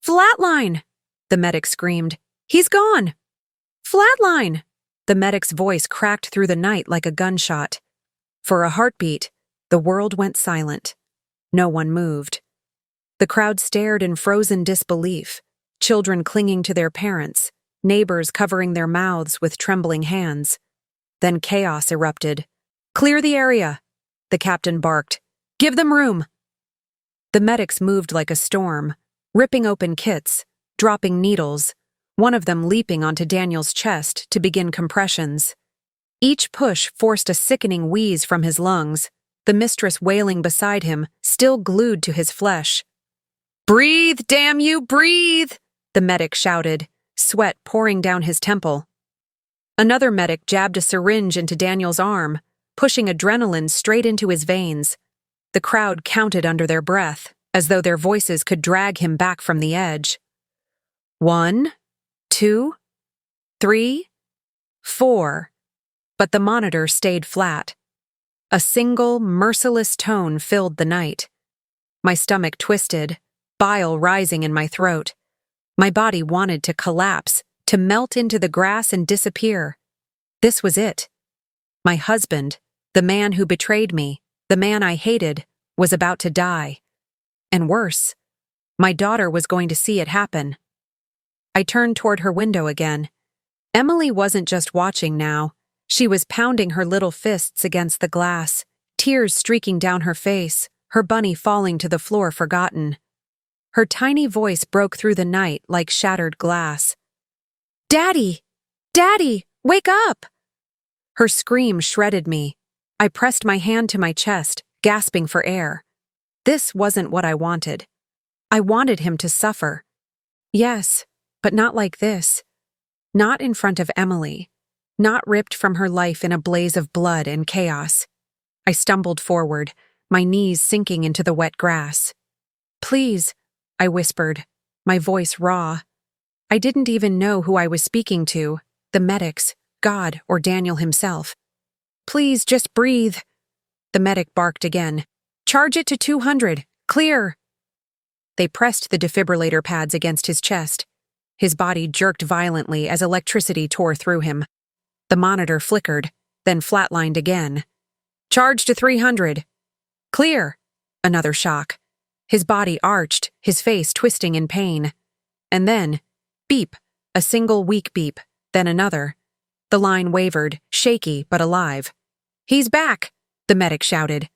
Flatline! The medic screamed. He's gone! Flatline! The medic's voice cracked through the night like a gunshot. For a heartbeat, the world went silent. No one moved. The crowd stared in frozen disbelief, children clinging to their parents, neighbors covering their mouths with trembling hands. Then chaos erupted. Clear the area, the captain barked. Give them room. The medics moved like a storm, ripping open kits, dropping needles, one of them leaping onto Daniel's chest to begin compressions. Each push forced a sickening wheeze from his lungs, the mistress wailing beside him, still glued to his flesh. Breathe, damn you, breathe! The medic shouted, sweat pouring down his temple. Another medic jabbed a syringe into Daniel's arm, pushing adrenaline straight into his veins. The crowd counted under their breath, as though their voices could drag him back from the edge. 1, 2, 3, 4. But the monitor stayed flat. A single, merciless tone filled the night. My stomach twisted, bile rising in my throat. My body wanted to collapse, to melt into the grass and disappear. This was it. My husband, the man who betrayed me, the man I hated, was about to die. And worse, my daughter was going to see it happen. I turned toward her window again. Emily wasn't just watching now. She was pounding her little fists against the glass, tears streaking down her face, her bunny falling to the floor forgotten. Her tiny voice broke through the night like shattered glass. Daddy! Daddy! Wake up! Her scream shredded me. I pressed my hand to my chest, gasping for air. This wasn't what I wanted. I wanted him to suffer. Yes, but not like this. Not in front of Emily. Not ripped from her life in a blaze of blood and chaos. I stumbled forward, my knees sinking into the wet grass. Please, I whispered, my voice raw. I didn't even know who I was speaking to, the medics, God, or Daniel himself. Please, just breathe. The medic barked again. Charge it to 200. Clear. They pressed the defibrillator pads against his chest. His body jerked violently as electricity tore through him. The monitor flickered, then flatlined again. Charge to 300. Clear. Another shock. His body arched, his face twisting in pain. And then, beep, a single weak beep, then another. The line wavered, shaky but alive. He's back, the medic shouted.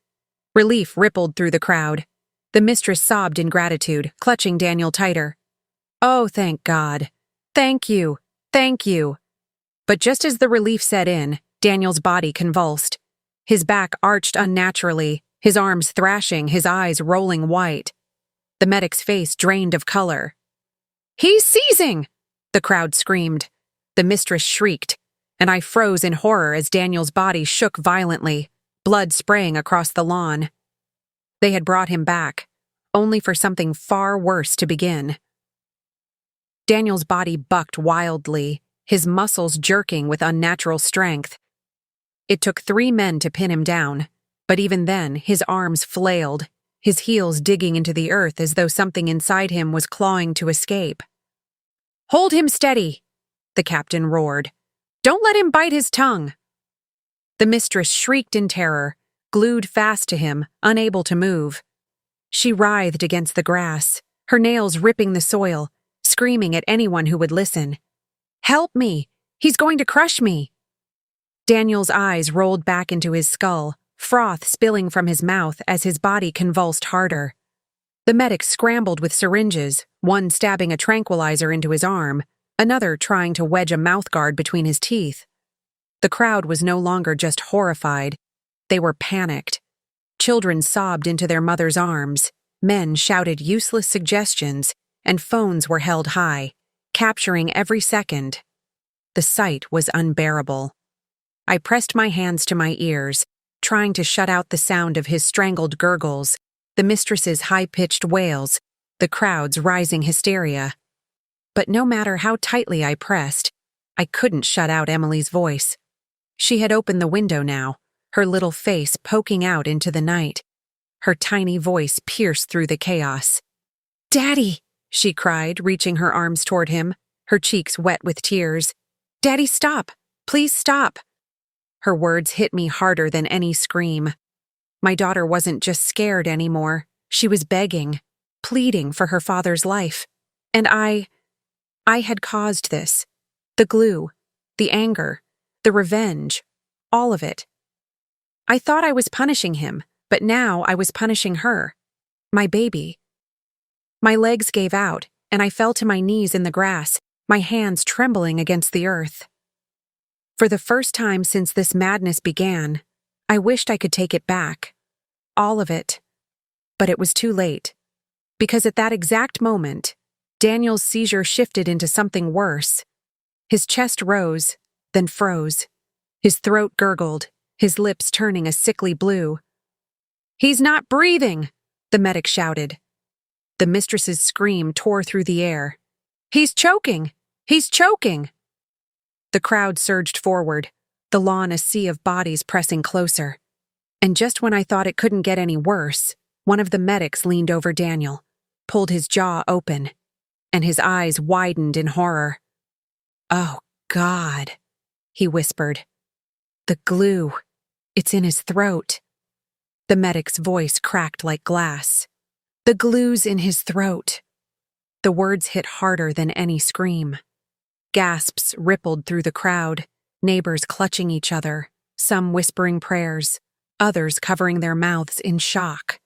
Relief rippled through the crowd. The mistress sobbed in gratitude, clutching Daniel tighter. Oh, thank God. Thank you. Thank you. But just as the relief set in, Daniel's body convulsed. His back arched unnaturally, his arms thrashing, his eyes rolling white. The medic's face drained of color. He's seizing! The crowd screamed. The mistress shrieked, and I froze in horror as Daniel's body shook violently, blood spraying across the lawn. They had brought him back, only for something far worse to begin. Daniel's body bucked wildly, his muscles jerking with unnatural strength. It took 3 men to pin him down, but even then, his arms flailed, his heels digging into the earth as though something inside him was clawing to escape. Hold him steady, the captain roared. Don't let him bite his tongue. The mistress shrieked in terror, glued fast to him, unable to move. She writhed against the grass, her nails ripping the soil, screaming at anyone who would listen. Help me! He's going to crush me! Daniel's eyes rolled back into his skull, froth spilling from his mouth as his body convulsed harder. The medic scrambled with syringes, one stabbing a tranquilizer into his arm, another trying to wedge a mouthguard between his teeth. The crowd was no longer just horrified. They were panicked. Children sobbed into their mothers' arms, men shouted useless suggestions, and phones were held high, capturing every second. The sight was unbearable. I pressed my hands to my ears, trying to shut out the sound of his strangled gurgles, the mistress's high-pitched wails, the crowd's rising hysteria. But no matter how tightly I pressed, I couldn't shut out Emily's voice. She had opened the window now, her little face poking out into the night. Her tiny voice pierced through the chaos. "Daddy!" she cried, reaching her arms toward him, her cheeks wet with tears. "Daddy, stop! Please stop!" Her words hit me harder than any scream. My daughter wasn't just scared anymore. She was begging, pleading for her father's life. And I had caused this. The glue, the anger, the revenge, all of it. I thought I was punishing him, but now I was punishing her, my baby. My legs gave out, and I fell to my knees in the grass, my hands trembling against the earth. For the first time since this madness began, I wished I could take it back. All of it. But it was too late. Because at that exact moment, Daniel's seizure shifted into something worse. His chest rose, then froze. His throat gurgled, his lips turning a sickly blue. "He's not breathing!" the medic shouted. The mistress's scream tore through the air. "He's choking! He's choking!" The crowd surged forward, the lawn a sea of bodies pressing closer. And just when I thought it couldn't get any worse, one of the medics leaned over Daniel, pulled his jaw open, and his eyes widened in horror. "Oh, God," he whispered. "The glue. It's in his throat." The medic's voice cracked like glass. "The glue's in his throat." The words hit harder than any scream. Gasps rippled through the crowd, neighbors clutching each other, some whispering prayers, others covering their mouths in shock.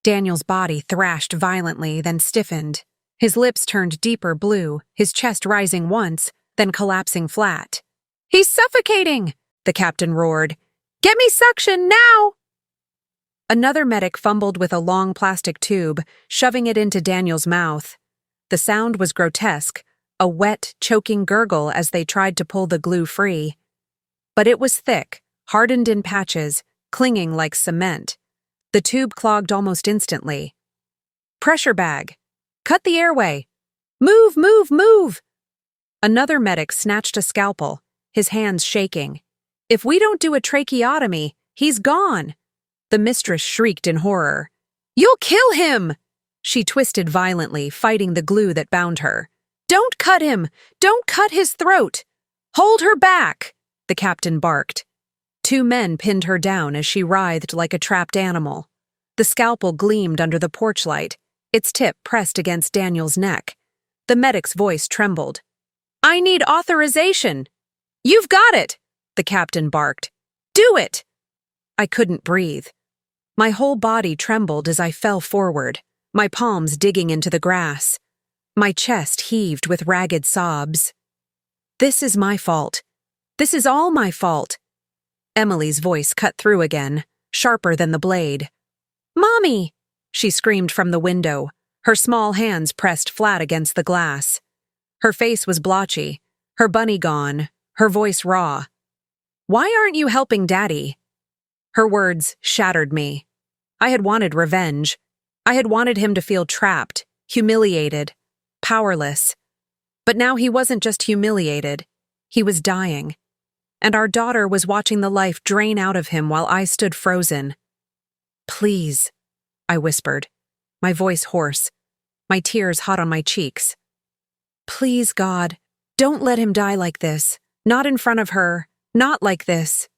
Daniel's body thrashed violently, then stiffened. His lips turned deeper blue, his chest rising once, then collapsing flat. "He's suffocating!" the captain roared. "Get me suction, now!" Another medic fumbled with a long plastic tube, shoving it into Daniel's mouth. The sound was grotesque, a wet, choking gurgle as they tried to pull the glue free. But it was thick, hardened in patches, clinging like cement. The tube clogged almost instantly. "Pressure bag! Cut the airway! Move, move, move!" Another medic snatched a scalpel, his hands shaking. "If we don't do a tracheotomy, he's gone!" The mistress shrieked in horror. "You'll kill him!" She twisted violently, fighting the glue that bound her. "Don't cut him! Don't cut his throat! Hold her back!" the captain barked. Two men pinned her down as she writhed like a trapped animal. The scalpel gleamed under the porch light, its tip pressed against Daniel's neck. The medic's voice trembled. "I need authorization!" "You've got it!" the captain barked. "Do it!" I couldn't breathe. My whole body trembled as I fell forward, my palms digging into the grass. My chest heaved with ragged sobs. "This is my fault. This is all my fault." Emily's voice cut through again, sharper than the blade. "Mommy!" she screamed from the window, her small hands pressed flat against the glass. Her face was blotchy, her bunny gone, her voice raw. "Why aren't you helping Daddy?" Her words shattered me. I had wanted revenge. I had wanted him to feel trapped, humiliated, powerless. But now he wasn't just humiliated. He was dying. And our daughter was watching the life drain out of him while I stood frozen. "Please," I whispered, my voice hoarse, my tears hot on my cheeks. "Please, God, don't let him die like this. Not in front of her. Not like this."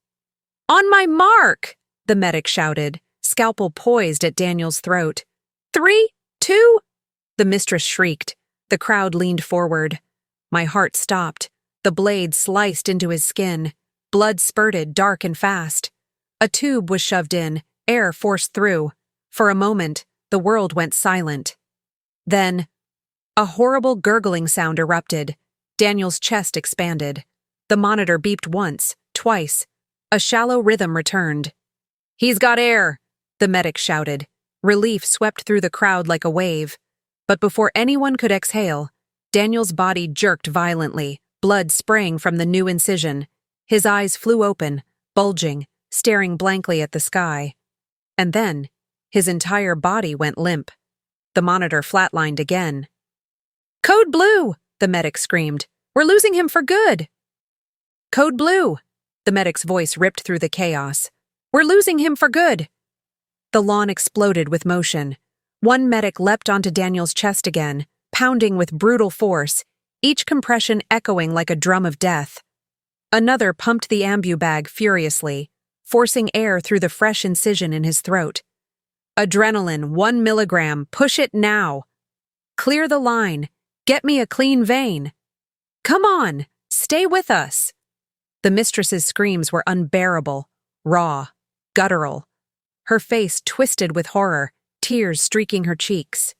"On my mark!" the medic shouted, scalpel poised at Daniel's throat. 3, 2... The mistress shrieked. The crowd leaned forward. My heart stopped. The blade sliced into his skin. Blood spurted dark and fast. A tube was shoved in, air forced through. For a moment, the world went silent. Then, a horrible gurgling sound erupted. Daniel's chest expanded. The monitor beeped once, twice. A shallow rhythm returned. "He's got air!" the medic shouted. Relief swept through the crowd like a wave. But before anyone could exhale, Daniel's body jerked violently, blood spraying from the new incision. His eyes flew open, bulging, staring blankly at the sky. And then, his entire body went limp. The monitor flatlined again. "Code Blue!" the medic screamed. "We're losing him for good!" "Code Blue!" The medic's voice ripped through the chaos. "We're losing him for good!" The lawn exploded with motion. One medic leapt onto Daniel's chest again, pounding with brutal force, each compression echoing like a drum of death. Another pumped the ambu bag furiously, forcing air through the fresh incision in his throat. "Adrenaline, 1 milligram, push it now! Clear the line, get me a clean vein! Come on, stay with us!" The mistress's screams were unbearable, raw, guttural. Her face twisted with horror, tears streaking her cheeks.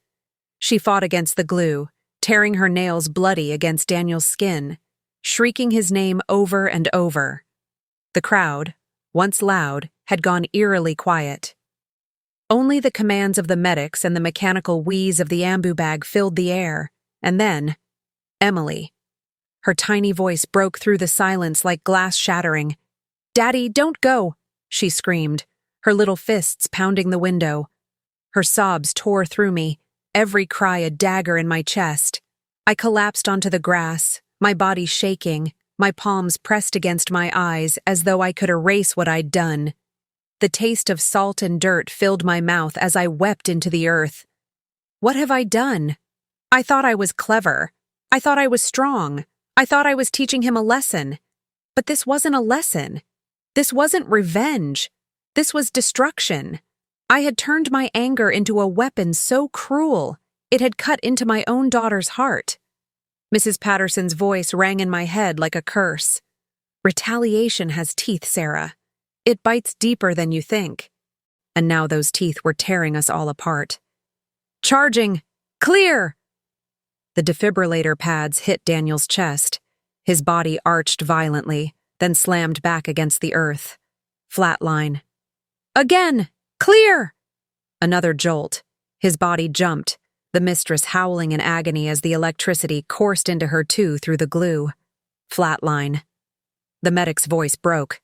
She fought against the glue, tearing her nails bloody against Daniel's skin, shrieking his name over and over. The crowd, once loud, had gone eerily quiet. Only the commands of the medics and the mechanical wheeze of the ambu bag filled the air, and then, Emily. Her tiny voice broke through the silence like glass shattering. "Daddy, don't go!" she screamed, her little fists pounding the window. Her sobs tore through me, every cry a dagger in my chest. I collapsed onto the grass, my body shaking, my palms pressed against my eyes as though I could erase what I'd done. The taste of salt and dirt filled my mouth as I wept into the earth. What have I done? I thought I was clever. I thought I was strong. I thought I was teaching him a lesson. But this wasn't a lesson. This wasn't revenge. This was destruction. I had turned my anger into a weapon so cruel, it had cut into my own daughter's heart. Mrs. Patterson's voice rang in my head like a curse. "Retaliation has teeth, Sarah. It bites deeper than you think." And now those teeth were tearing us all apart. "Charging! Clear!" The defibrillator pads hit Daniel's chest. His body arched violently, then slammed back against the earth. Flatline. "Again! Clear!" Another jolt. His body jumped, the mistress howling in agony as the electricity coursed into her too through the glue. Flatline. The medic's voice broke.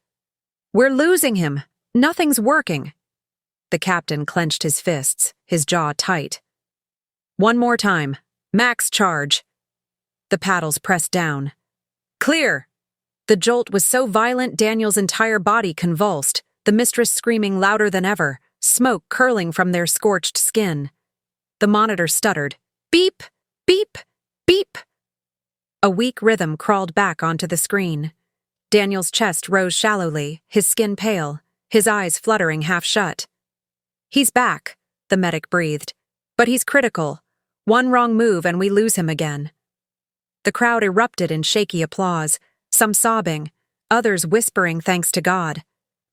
"We're losing him. Nothing's working." The captain clenched his fists, his jaw tight. "One more time. Max charge." The paddles pressed down. "Clear!" The jolt was so violent Daniel's entire body convulsed, the mistress screaming louder than ever, smoke curling from their scorched skin. The monitor stuttered. "Beep! Beep! Beep!" A weak rhythm crawled back onto the screen. Daniel's chest rose shallowly, his skin pale, his eyes fluttering half shut. "He's back," the medic breathed. "But he's critical. One wrong move and we lose him again." The crowd erupted in shaky applause, some sobbing, others whispering thanks to God.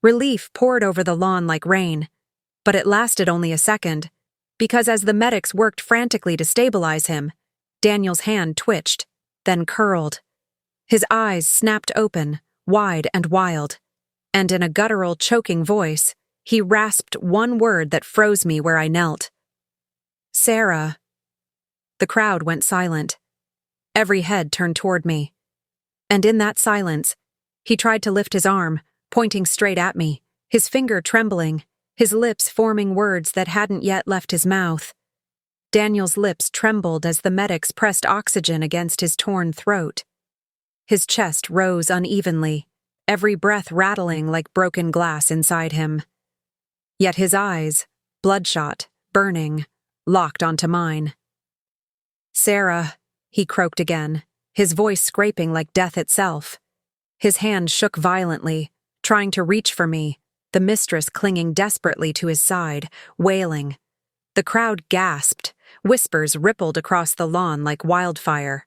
Relief poured over the lawn like rain. But it lasted only a second, because as the medics worked frantically to stabilize him, Daniel's hand twitched, then curled. His eyes snapped open, wide and wild, and in a guttural, choking voice, he rasped one word that froze me where I knelt. "Sarah." The crowd went silent. Every head turned toward me. And in that silence, he tried to lift his arm, pointing straight at me, his finger trembling, his lips forming words that hadn't yet left his mouth. Daniel's lips trembled as the medics pressed oxygen against his torn throat. His chest rose unevenly, every breath rattling like broken glass inside him. Yet his eyes, bloodshot, burning, locked onto mine. "Sarah," he croaked again, his voice scraping like death itself. His hand shook violently, trying to reach for me, the mistress clinging desperately to his side, wailing. The crowd gasped, whispers rippled across the lawn like wildfire.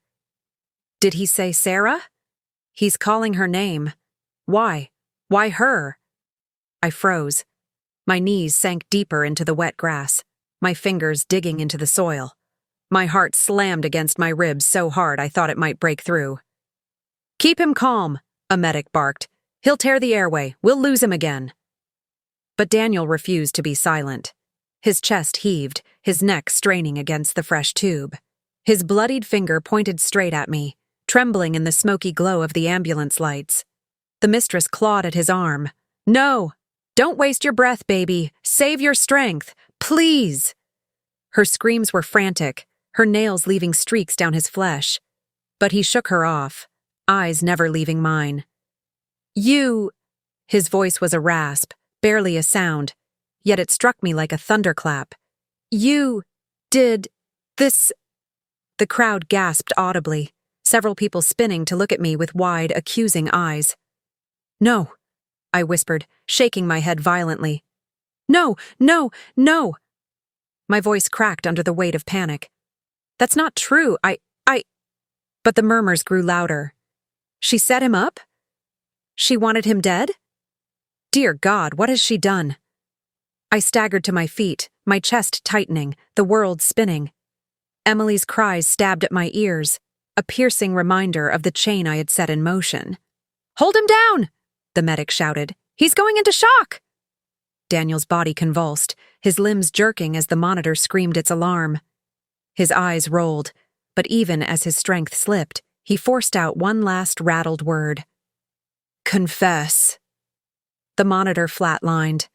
Did he say Sarah? He's calling her name. Why? Why her? I froze. My knees sank deeper into the wet grass, my fingers digging into the soil. My heart slammed against my ribs so hard I thought it might break through. "Keep him calm," a medic barked. "He'll tear the airway. We'll lose him again." But Daniel refused to be silent. His chest heaved, his neck straining against the fresh tube. His bloodied finger pointed straight at me, trembling in the smoky glow of the ambulance lights. The mistress clawed at his arm. "No! Don't waste your breath, baby! Save your strength! Please!" Her screams were frantic, her nails leaving streaks down his flesh. But he shook her off, eyes never leaving mine. "You—" His voice was a rasp, barely a sound, yet it struck me like a thunderclap. "You did this—" The crowd gasped audibly, several people spinning to look at me with wide, accusing eyes. "No," I whispered, shaking my head violently. "No, no, no!" My voice cracked under the weight of panic. "That's not true, I... But the murmurs grew louder. She set him up? She wanted him dead? Dear God, what has she done? I staggered to my feet, my chest tightening, the world spinning. Emily's cries stabbed at my ears, a piercing reminder of the chain I had set in motion. "Hold him down!" the medic shouted. "He's going into shock!" Daniel's body convulsed, his limbs jerking as the monitor screamed its alarm. His eyes rolled, but even as his strength slipped, he forced out one last rattled word. "Confess." The monitor flatlined.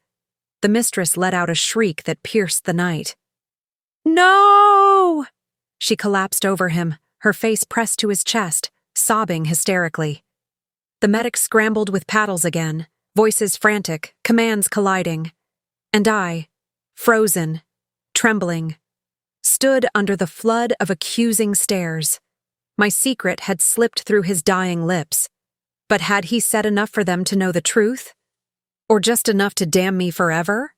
The mistress let out a shriek that pierced the night. "No!" She collapsed over him, her face pressed to his chest, sobbing hysterically. The medic scrambled with paddles again, voices frantic, commands colliding. And I, frozen, trembling, stood under the flood of accusing stares. My secret had slipped through his dying lips, but had he said enough for them to know the truth? Or just enough to damn me forever?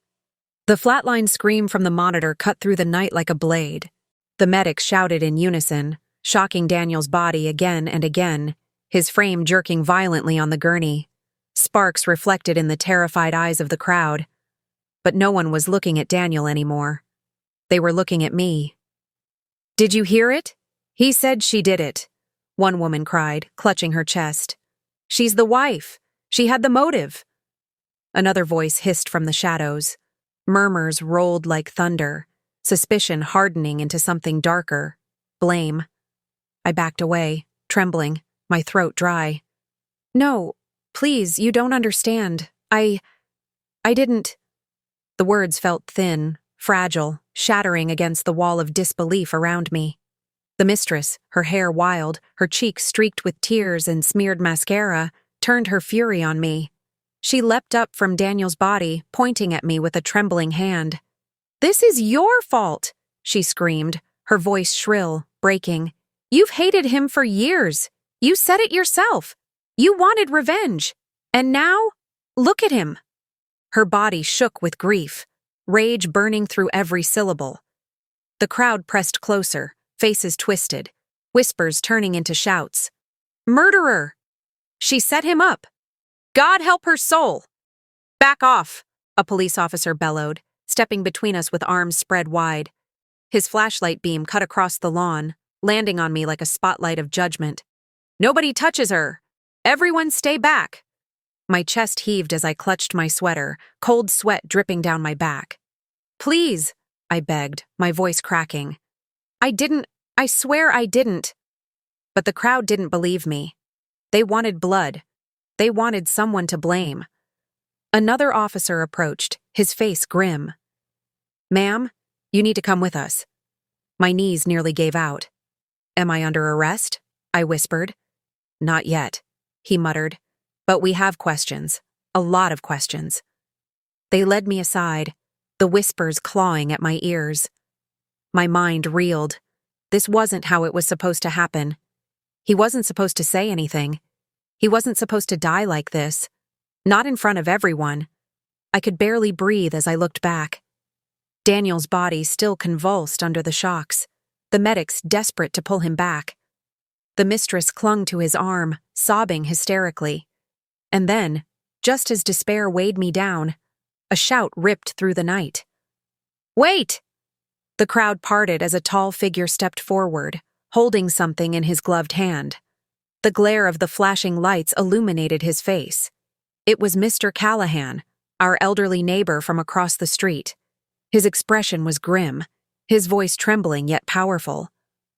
The flatline scream from the monitor cut through the night like a blade. The medics shouted in unison, shocking Daniel's body again and again, his frame jerking violently on the gurney. Sparks reflected in the terrified eyes of the crowd. But no one was looking at Daniel anymore. They were looking at me. "Did you hear it? He said she did it," one woman cried, clutching her chest. "She's the wife. She had the motive." Another voice hissed from the shadows. Murmurs rolled like thunder, suspicion hardening into something darker. Blame. I backed away, trembling, my throat dry. "No, please, you don't understand. I didn't—" The words felt thin, fragile, shattering against the wall of disbelief around me. The mistress, her hair wild, her cheeks streaked with tears and smeared mascara, turned her fury on me. She leapt up from Daniel's body, pointing at me with a trembling hand. "This is your fault!" she screamed, her voice shrill, breaking. "You've hated him for years. You said it yourself. You wanted revenge. And now, look at him." Her body shook with grief, rage burning through every syllable. The crowd pressed closer, faces twisted, whispers turning into shouts. "Murderer! She set him up! God help her soul!" "Back off!" a police officer bellowed, stepping between us with arms spread wide. His flashlight beam cut across the lawn, landing on me like a spotlight of judgment. "Nobody touches her! Everyone stay back!" My chest heaved as I clutched my sweater, cold sweat dripping down my back. "Please," I begged, my voice cracking. I swear I didn't." But the crowd didn't believe me. They wanted blood. They wanted someone to blame. Another officer approached, his face grim. "Ma'am, you need to come with us." My knees nearly gave out. "Am I under arrest?" I whispered. "Not yet," he muttered. "But we have questions. A lot of questions." They led me aside, the whispers clawing at my ears. My mind reeled. This wasn't how it was supposed to happen. He wasn't supposed to say anything. He wasn't supposed to die like this. Not in front of everyone. I could barely breathe as I looked back. Daniel's body still convulsed under the shocks, the medics desperate to pull him back. The mistress clung to his arm, sobbing hysterically. And then, just as despair weighed me down, a shout ripped through the night. "Wait!" The crowd parted as a tall figure stepped forward, holding something in his gloved hand. The glare of the flashing lights illuminated his face. It was Mr. Callahan, our elderly neighbor from across the street. His expression was grim, his voice trembling yet powerful.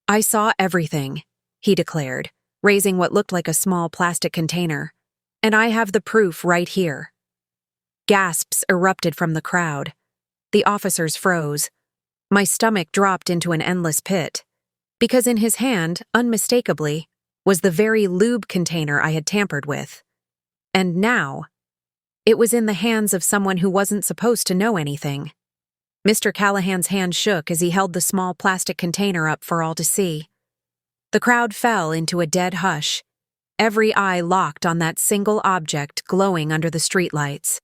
"I saw everything," he declared, raising what looked like a small plastic container. "And I have the proof right here." Gasps erupted from the crowd. The officers froze. My stomach dropped into an endless pit, because in his hand, unmistakably, was the very lube container I had tampered with. And now, it was in the hands of someone who wasn't supposed to know anything. Mr. Callahan's hand shook as he held the small plastic container up for all to see. The crowd fell into a dead hush, every eye locked on that single object glowing under the streetlights.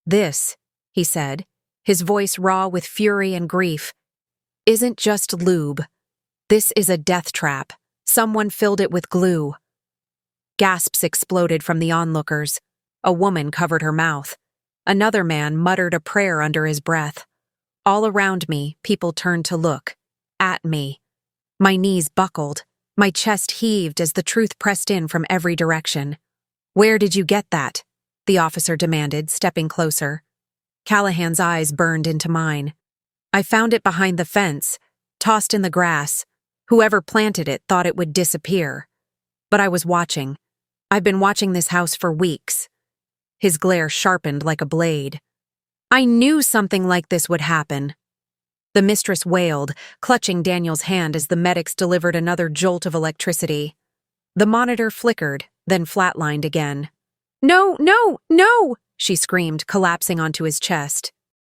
"This," he said, his voice raw with fury and grief, "isn't just lube. This is a death trap. Someone filled it with glue." Gasps exploded from the onlookers. A woman covered her mouth. Another man muttered a prayer under his breath. All around me, people turned to look. At me. My knees buckled. My chest heaved as the truth pressed in from every direction. "Where did you get that?" the officer demanded, stepping closer. Callahan's eyes burned into mine. "I found it behind the fence, tossed in the grass. Whoever planted it thought it would disappear. But I was watching. I've been watching this house for weeks." His glare sharpened like a blade. "I knew something like this would happen." The mistress wailed, clutching Daniel's hand as the medics delivered another jolt of electricity. The monitor flickered, then flatlined again. "No, no, no!" she screamed, collapsing onto his chest.